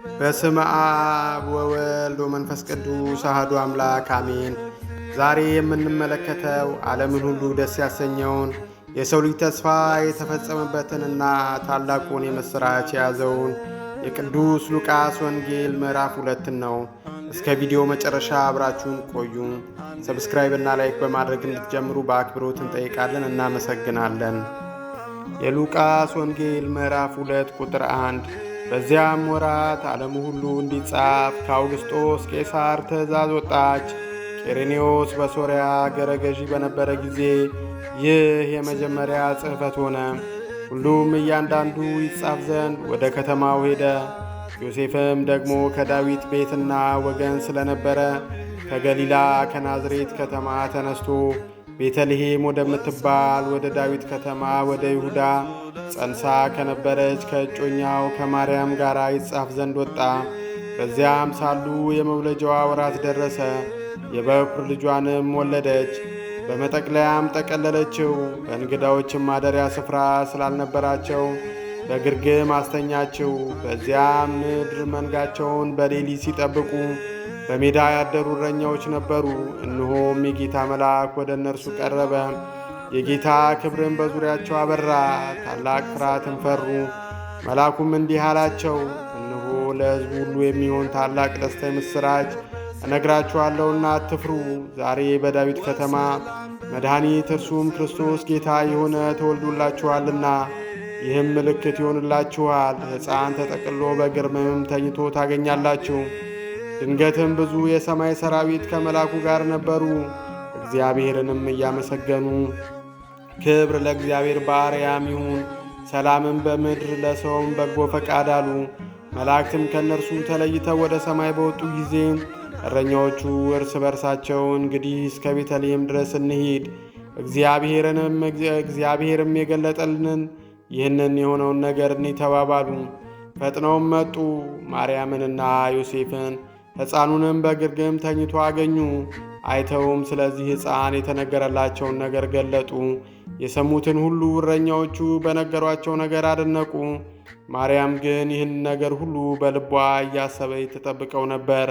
በስመ አብ ወወልድ ወመንፈስ ቅዱስ አሐዱ አምላክ አሜን። ዛሬ የምንመለከተው ዓለምን ሁሉ ደስ ያሰኘውን የሰው ልጅ ተስፋ የተፈጸመበትንና ታላቁን የምሥራች የያዘውን የቅዱስ ሉቃስ ወንጌል ምዕራፍ 2 ነው። እስከ ቪዲዮ መጨረሻ አብራችሁን ቆዩ። ሰብስክራይብ እና ላይክ በማድረግ እንድትጀምሩ በአክብሮት እንጠይቃለን። እናመሰግናለን። የሉቃስ ወንጌል ምዕራፍ 2 ቁጥር 1 በዚያም ወራት ዓለሙ ሁሉ እንዲጻፍ ከአውግስጦስ ቄሳር ትእዛዝ ወጣች። ቄሬኔዎስ በሶርያ አገረ ገዢ በነበረ ጊዜ ይህ የመጀመሪያ ጽሕፈት ሆነ። ሁሉም እያንዳንዱ ይጻፍ ዘንድ ወደ ከተማው ሄደ። ዮሴፍም ደግሞ ከዳዊት ቤትና ወገን ስለነበረ ከገሊላ ከናዝሬት ከተማ ተነስቶ ቤተልሔም ወደምትባል ወደ ዳዊት ከተማ ወደ ይሁዳ ጸንሳ ከነበረች ከእጮኛው ከማርያም ጋር ይጻፍ ዘንድ ወጣ። በዚያም ሳሉ የመውለጃዋ ወራት ደረሰ። የበኩር ልጇንም ወለደች። በመጠቅለያም ጠቀለለችው። በእንግዳዎችም ማደሪያ ስፍራ ስላልነበራቸው በግርግም አስተኛችው። በዚያም ምድር መንጋቸውን በሌሊት ሲጠብቁ በሜዳ ያደሩ እረኛዎች ነበሩ። እነሆም የጌታ መልአክ ወደ እነርሱ ቀረበ። የጌታ ክብርን በዙሪያቸው አበራ። ታላቅ ፍርሃትን ፈሩ። መልአኩም እንዲህ አላቸው፣ እነሆ ለሕዝቡ ሁሉ የሚሆን ታላቅ ደስታ የምሥራች እነግራችኋለሁና አትፍሩ። ዛሬ በዳዊት ከተማ መድኃኒት እርሱም ክርስቶስ ጌታ የሆነ ተወልዶላችኋልና። ይህም ምልክት ይሆንላችኋል፣ ሕፃን ተጠቅሎ በግርግም ተኝቶ ታገኛላችሁ። ድንገትም ብዙ የሰማይ ሰራዊት ከመልአኩ ጋር ነበሩ፣ እግዚአብሔርንም እያመሰገኑ ክብር ለእግዚአብሔር በአርያም ይሁን፣ ሰላምን በምድር ለሰውም በጎ ፈቃድ አሉ። መላእክትም ከእነርሱ ተለይተው ወደ ሰማይ በወጡ ጊዜ እረኛዎቹ እርስ በርሳቸው እንግዲህ እስከ ቤተልሔም ድረስ እንሂድ፣ እግዚአብሔርም የገለጠልንን ይህንን የሆነውን ነገር እንይ ተባባሉ። ፈጥነውም መጡ፣ ማርያምንና ዮሴፍን ሕፃኑንም በግርግም ተኝቶ አገኙ። አይተውም ስለዚህ ሕፃን የተነገረላቸውን ነገር ገለጡ። የሰሙትን ሁሉ እረኛዎቹ በነገሯቸው ነገር አደነቁ። ማርያም ግን ይህን ነገር ሁሉ በልቧ እያሰበች ተጠብቀው ነበር።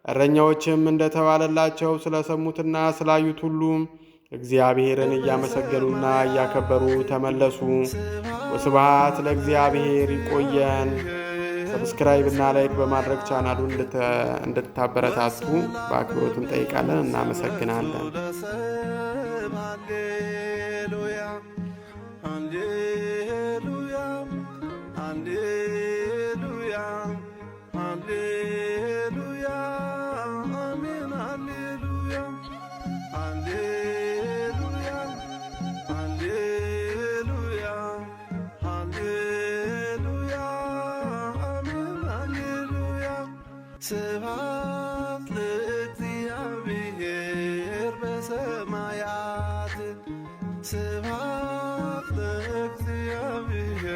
እረኛዎችም እንደተባለላቸው ስለሰሙትና ስላዩት ሁሉ እግዚአብሔርን እያመሰገኑና እያከበሩ ተመለሱ። ወስብሐት ለእግዚአብሔር። ይቆየን። ሰብስክራይብ እና ላይክ በማድረግ ቻናሉን እንድታበረታቱ በአክብሮት እንጠይቃለን። እናመሰግናለን። ስብሐት ለእግዚአብሔር በሰማያት ስብሐት ለእግዚአብሔር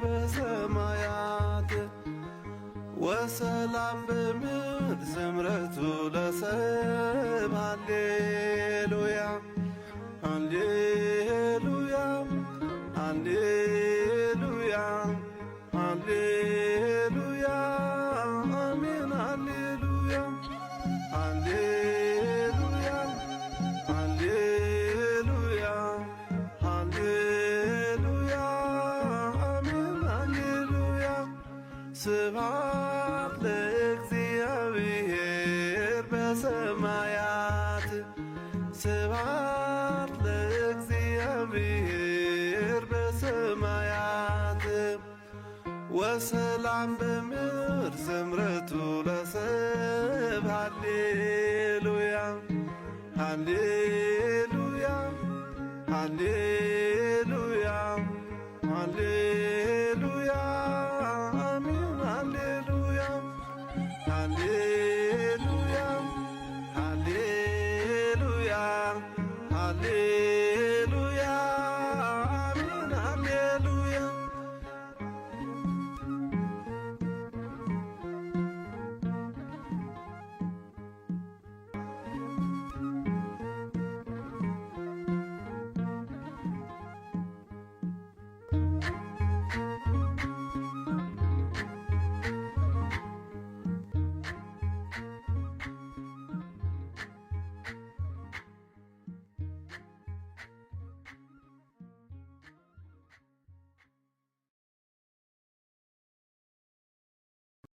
በሰማያት ወሰላም በምድር ስምረቱ ለሰብእ ሃሌሉያ ሃሌሉያ ሃሌሉያ ሃሌሉያ ስብሐት ለእግዚአብሔር በሰማያት ስብሐት ለእግዚአብሔር በሰማያት ወሰላም በምድር ስምረቱ ለሰብእ ሃሌሉያ ሃሌሉያ